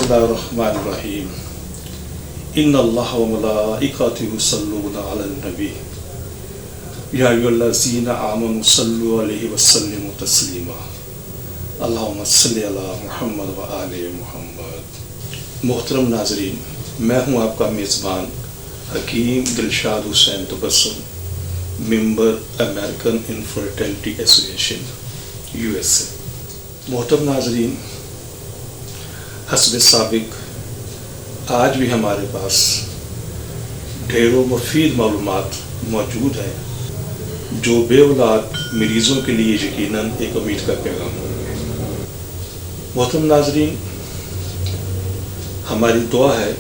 बिस्मिल्लाहिर्रहमानिर्रहीम इन्नल्लाह व मलाइकतहु युसल्लूना अलन नबी या अय्युहल्लज़ीना आमनु सल्लु अलैहि व सल्लिमु तस्लीमा अल्लाहुम्मा सल्लि अला मुहम्मद व आले मुहम्मद। मोहतरम नाज़रीन, मैं हूँ आपका मेज़बान Hakim Dilshad Hussain Tabassum, member American infertility association USA। मोहतरम नाज़रीन, हस्ब साबिक आज भी हमारे पास ढेरों मुफीद मालूमात मौजूद हैं जो बेऔलाद मरीज़ों के लिए यकीनन एक उम्मीद का पैगाम होंगे। मोहतरम नाज़रीन, हमारी दुआ है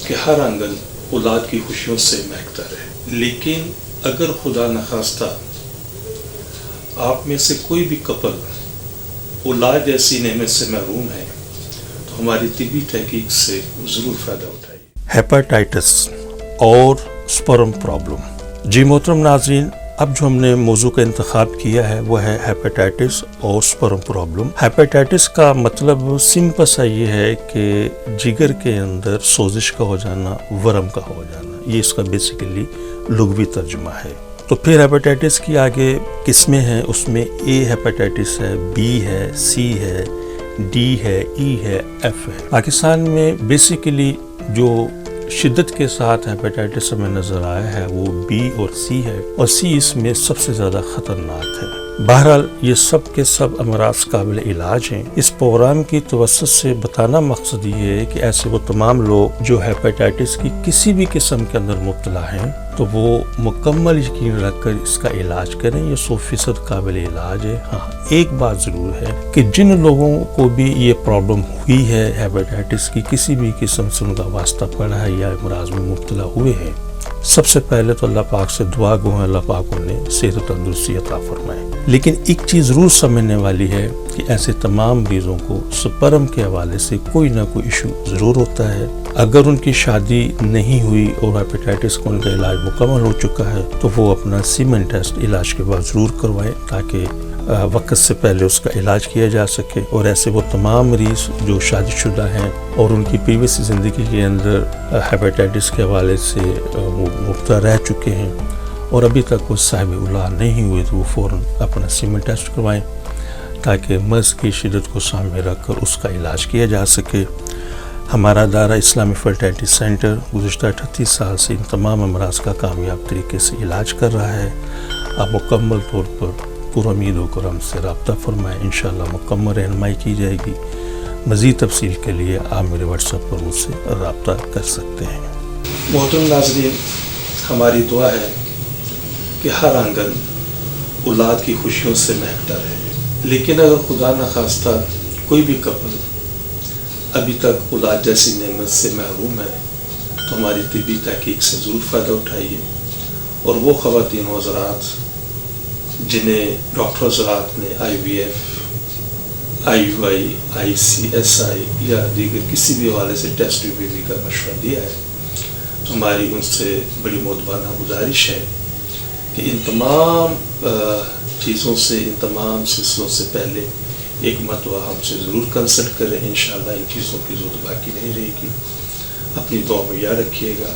कि हर आंगन औलाद की खुशियों से महकता रहे, लेकिन अगर खुदा न खास्ता आप में से कोई भी कपल औलाद जैसी नेमत से महरूम है तो हमारी तिब्बी तहकीक से ज़रूर फ़ायदा उठाइए। हेपेटाइटिस और स्पर्म प्रॉब्लम। जी मोहतरम नाज़रीन, अब जो हमने मौजू का इंतखाब किया है वह है हेपेटाइटिस और स्पर्म प्रॉब्लम। हेपेटाइटिस का मतलब सिंपल सा ये है कि जिगर के अंदर सोजिश का हो जाना, वर्म का हो जाना, ये इसका बेसिकली लुग़वी तर्जुमा है। तो फिर हेपेटाइटिस की आगे किस्में हैं, उसमें ए हेपेटाइटिस है, बी है, सी है, डी है, ई है, एफ है। पाकिस्तान में बेसिकली जो शिद्दत के साथ हेपेटाइटिस हमें नज़र आया है वो बी और सी है, और सी इसमें सबसे ज़्यादा ख़तरनाक है। बहरहाल ये सब के सब अमराज काबिल इलाज हैं। इस प्रोग्राम की तवस्सुत से बताना मकसद ये है कि ऐसे वो तमाम लोग जो हेपेटाइटिस की किसी भी किस्म के अंदर मुब्तला हैं तो वो मुकम्मल यकीन रखकर इसका इलाज करें। ये 100% काबिल इलाज है। हाँ, एक बात ज़रूर है कि जिन लोगों को भी ये प्रॉब्लम हुई है हेपेटाइटिस की, किसी भी किस्म से उनका वास्ता पड़ा है या अमराज में मुब्तला हुए हैं, सबसे पहले तो अल्लाह पाक से दुआ गो है अल्लाह पाक उन्हें सेहत तंदुरुस्ती अता फरमाए। लेकिन एक चीज़ ज़रूर समझने वाली है कि ऐसे तमाम मरीज़ों को स्पर्म के हवाले से कोई ना कोई इशू ज़रूर होता है। अगर उनकी शादी नहीं हुई और हेपेटाइटिस का उनका इलाज मुकम्मल हो चुका है तो वो अपना सीमेन टेस्ट इलाज के बाद ज़रूर करवाएं ताकि वक्त से पहले उसका इलाज किया जा सके। और ऐसे वो तमाम मरीज़ जो शादीशुदा हैं और उनकी प्रीवियस ज़िंदगी के अंदर हेपेटाइटिस के हवाले से वो मुब्तला रह चुके हैं और अभी तक वो साहिब औलाद नहीं हुए तो वो फ़ौरन अपना सीमेन टेस्ट करवाएं ताकि मर्ज़ की शिद्दत को सामने रखकर उसका इलाज किया जा सके। हमारा दायरा इस्लामी फर्टिलिटी सेंटर गुज़श्ता 38 साल से इन तमाम अमराज का कामयाब तरीके से इलाज कर रहा है। आप मुकम्मल तौर पर पूरा उम्मीद होकर हमसे रब्ता फरमाएँ, इंशाअल्लाह मुकम्मल रहनुमाई की जाएगी। मज़ीद तफसील के लिए आप मेरे व्हाट्सएप पर मुझसे रब्ता कर सकते हैं। मोहतरम नाज़रीन, हमारी दुआ है कि हर आंगन औलाद की खुशियों से महकता रहे, लेकिन अगर खुदा न खास्ता कोई भी कपल अभी तक औलाद जैसी नेमत से महरूम है तो हमारी तिब्बी तहकीक से ज़रूर फ़ायदा उठाइए। और वो ख़वातीन हज़रात जिन्हें डॉक्टर हज़रात ने IVF, IUI, ICSI या दीगर किसी भी हवाले से टेस्ट बेबी का मशवरा दिया है तो हमारी उनसे बड़ी मोहब्बाना गुजारिश है कि इन तमाम चीज़ों से, इन तमाम सिलसिलों से पहले एक मरतबा हमसे ज़रूर कंसल्ट करें। इंशाअल्लाह इन चीज़ों की ज़रूरत बाकी नहीं रहेगी। अपनी दुआ में याद रखिएगा।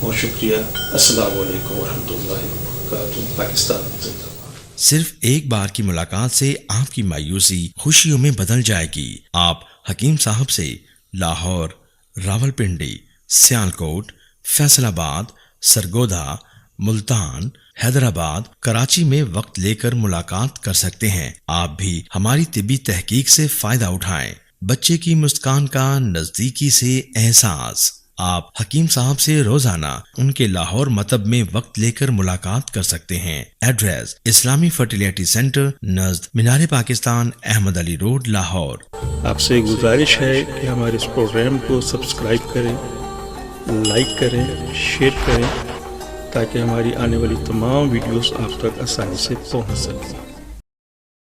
बहुत शुक्रिया। अस्सलाम वालेकुम वरहमतुल्लाहि वबरकातुहू। पाकिस्तान जिंदाबाद। सिर्फ एक बार की मुलाकात से आपकी मायूसी खुशियों में बदल जाएगी। आप हकीम साहब से लाहौर, रावलपिंडी, सियालकोट, फैसलाबाद, सरगोधा, मुल्तान, हैदराबाद, कराची में वक्त लेकर मुलाकात कर सकते हैं। आप भी हमारी तिब्बी तहकीक से फायदा उठाएं। बच्चे की मुस्कान का नजदीकी से एहसास। आप हकीम साहब से रोजाना उनके लाहौर मतब में वक्त लेकर मुलाकात कर सकते हैं। एड्रेस इस्लामी फर्टिलिटी सेंटर नज़द मीनार पाकिस्तान, अहमद अली रोड, लाहौर। आपसे गुजारिश है कि हमारे इस प्रोग्राम को सब्सक्राइब करें, लाइक करें, शेयर करें ताकि हमारी आने वाली तमाम वीडियोस आप तक आसानी से पहुंच सकें।